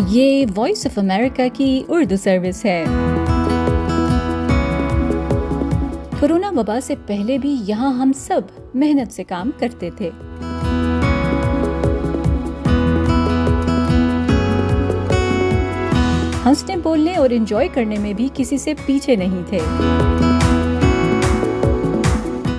یہ voice of America کی Urdu service ہے۔ کورونا وبا سے پہلے بھی یہاں ہم سب محنت سے کام کرتے تھے۔ ہنسنے بولنے اور انجوائے کرنے میں بھی کسی سے پیچھے نہیں تھے۔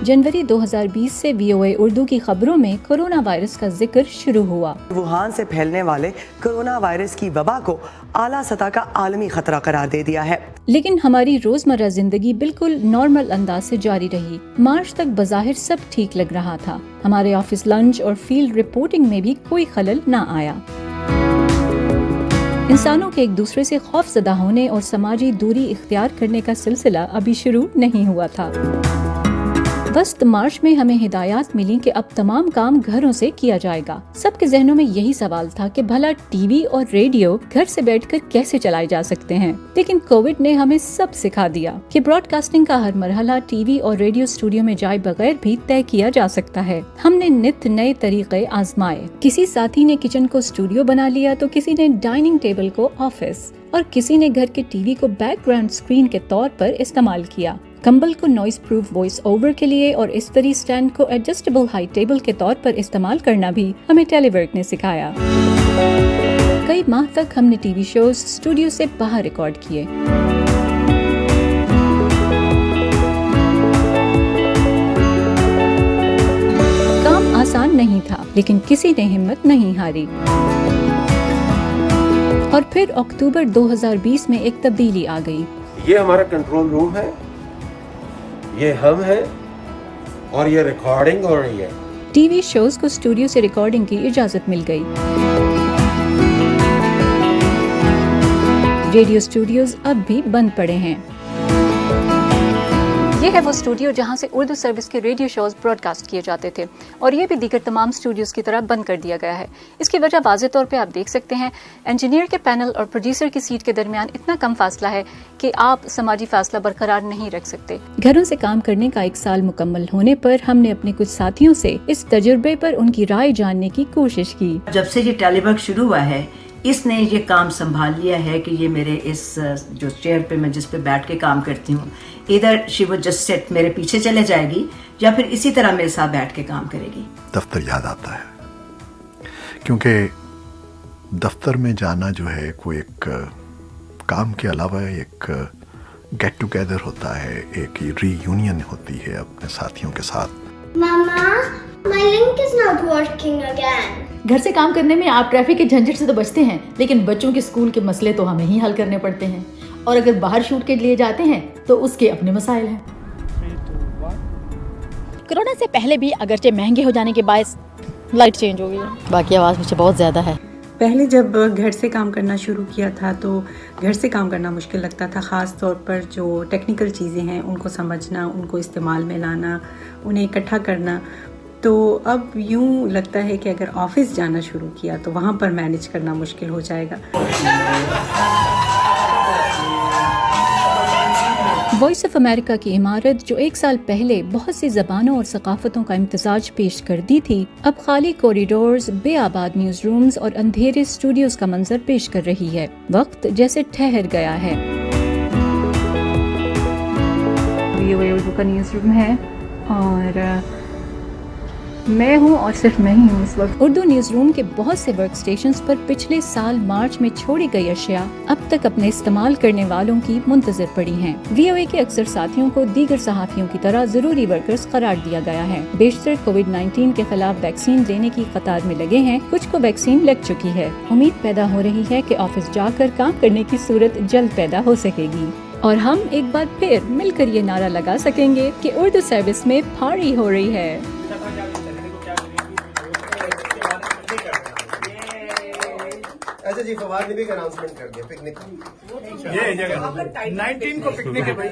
جنوری 2020 سے VOA اردو کی خبروں میں کورونا وائرس کا ذکر شروع ہوا۔ ووہان سے پھیلنے والے کورونا وائرس کی وبا کو اعلیٰ سطح کا عالمی خطرہ قرار دے دیا ہے، لیکن ہماری روزمرہ زندگی بالکل نارمل انداز سے جاری رہی۔ مارچ تک بظاہر سب ٹھیک لگ رہا تھا۔ ہمارے آفس لنچ اور فیلڈ رپورٹنگ میں بھی کوئی خلل نہ آیا۔ انسانوں کے ایک دوسرے سے خوف زدہ ہونے اور سماجی دوری اختیار کرنے کا سلسلہ ابھی شروع نہیں ہوا تھا۔ وسط مارچ میں ہمیں ہدایات ملی کہ اب تمام کام گھروں سے کیا جائے گا۔ سب کے ذہنوں میں یہی سوال تھا کہ بھلا ٹی وی اور ریڈیو گھر سے بیٹھ کر کیسے چلائے جا سکتے ہیں، لیکن کووڈ نے ہمیں سب سکھا دیا کہ براڈ کاسٹنگ کا ہر مرحلہ ٹی وی اور ریڈیو اسٹوڈیو میں جائے بغیر بھی طے کیا جا سکتا ہے۔ ہم نے نت نئے طریقے آزمائے۔ کسی ساتھی نے کچن کو اسٹوڈیو بنا لیا تو کسی نے ڈائننگ ٹیبل کو آفس، اور کسی نے گھر کے ٹی وی کو بیک گراؤنڈ اسکرین کے طور پر استعمال کیا۔ کمبل کو نوائز پروف وائس اوور کے لیے اور استری اسٹینڈ کو ایڈجسٹیبل ہائی ٹیبل کے طور پر استعمال کرنا بھی ہمیں ٹیلی ورک نے سکھایا۔ کئی ماہ تک ہم نے ٹی وی شوز اسٹوڈیو سے باہر ریکارڈ کیے۔ کام آسان نہیں تھا، لیکن کسی نے ہمت نہیں ہاری۔ اور پھر اکتوبر 2020 میں ایک تبدیلی آ گئی۔ یہ ہمارا کنٹرول روم ہے، یہ ہم ہیں، اور یہ ریکارڈنگ ہو رہی ہے۔ ٹی وی شوز کو اسٹوڈیو سے ریکارڈنگ کی اجازت مل گئی۔ ریڈیو اسٹوڈیوز اب بھی بند پڑے ہیں۔ یہ ہے وہ اسٹوڈیو جہاں سے اردو سروس کے ریڈیو شوز براڈ کاسٹ کیے جاتے تھے، اور یہ بھی دیگر تمام اسٹوڈیوز کی طرح بند کر دیا گیا ہے۔ اس کی وجہ واضح طور پہ آپ دیکھ سکتے ہیں، انجینئر کے پینل اور پروڈیوسر کی سیٹ کے درمیان اتنا کم فاصلہ ہے کہ آپ سماجی فاصلہ برقرار نہیں رکھ سکتے۔ گھروں سے کام کرنے کا 1 سال مکمل ہونے پر ہم نے اپنے کچھ ساتھیوں سے اس تجربے پر ان کی رائے جاننے کی کوشش کی۔ جب سے یہ ٹیلی ورک شروع ہوا ہے، اس نے یہ کام سنبھال لیا ہے کہ یہ میرے اس جو چیئر پہ میں جس پہ بیٹھ کے کام کرتی ہوں، ادھر شی وڈ جسٹ سیٹ میرے پیچھے چلے جائے گی، یا پھر اسی طرح میرے ساتھ بیٹھ کے کام کرے گی۔ دفتر یاد آتا ہے، کیونکہ دفتر میں جانا جو ہے کوئی ایک کام کے علاوہ ایک گیٹ ٹوگیدر ہوتا ہے، ایک ری یونین ہوتی ہے اپنے ساتھیوں کے ساتھ۔ ماما، my link is not working again. گھر سے کام کرنے میں آپ ٹریفک کے جھنجٹ سے تو بچتے ہیں، لیکن بچوں کے اسکول کے مسئلے تو ہمیں ہی حل کرنے پڑتے ہیں، اور اگر باہر شوٹ کے لیے جاتے ہیں تو اس کے اپنے مسائل ہیں۔ کورونا سے پہلے بھی اگرچہ مہنگے ہو جانے کے باعث لائٹ چینج ہو گئی ہے، باقی آواز مجھے بہت زیادہ ہے۔ پہلے جب گھر سے کام کرنا شروع کیا تھا تو گھر سے کام کرنا مشکل لگتا تھا، خاص طور پر جو ٹیکنیکل چیزیں ہیں ان کو سمجھنا، ان کو استعمال میں لانا، انہیں اکٹھا کرنا۔ تو اب یوں لگتا ہے کہ اگر آفس جانا شروع کیا تو وہاں پر مینیج کرنا مشکل ہو جائے گا۔ وائس آف امریکہ کی عمارت جو 1 سال پہلے بہت سی زبانوں اور ثقافتوں کا امتزاج پیش کرتی تھی، اب خالی کوریڈورز، بے آباد نیوز رومز اور اندھیرے اسٹوڈیوز کا منظر پیش کر رہی ہے۔ وقت جیسے ٹھہر گیا ہے۔ VOA اردو کا نیوز روم ہے، اور میں ہوں، اور صرف میں ہی ہوں اس وقت۔ اردو نیوز روم کے بہت سے ورک سٹیشنز پر پچھلے سال مارچ میں چھوڑی گئی اشیاء اب تک اپنے استعمال کرنے والوں کی منتظر پڑی ہیں۔ VOA کے اکثر ساتھیوں کو دیگر صحافیوں کی طرح ضروری ورکرز قرار دیا گیا ہے۔ بیشتر کووڈ-19 کے خلاف ویکسین لینے کی قطار میں لگے ہیں، کچھ کو ویکسین لگ چکی ہے۔ امید پیدا ہو رہی ہے کہ آفس جا کر کام کرنے کی صورت جلد پیدا ہو سکے گی، اور ہم ایک بار پھر مل کر یہ نعرہ لگا سکیں گے کہ اردو سروس میں پھاڑی ہو رہی ہے۔ اچھا جی، فواد نے بھی اناؤنسمنٹ کر دیا، پکنک 19 کو پکنک ہے بھائی۔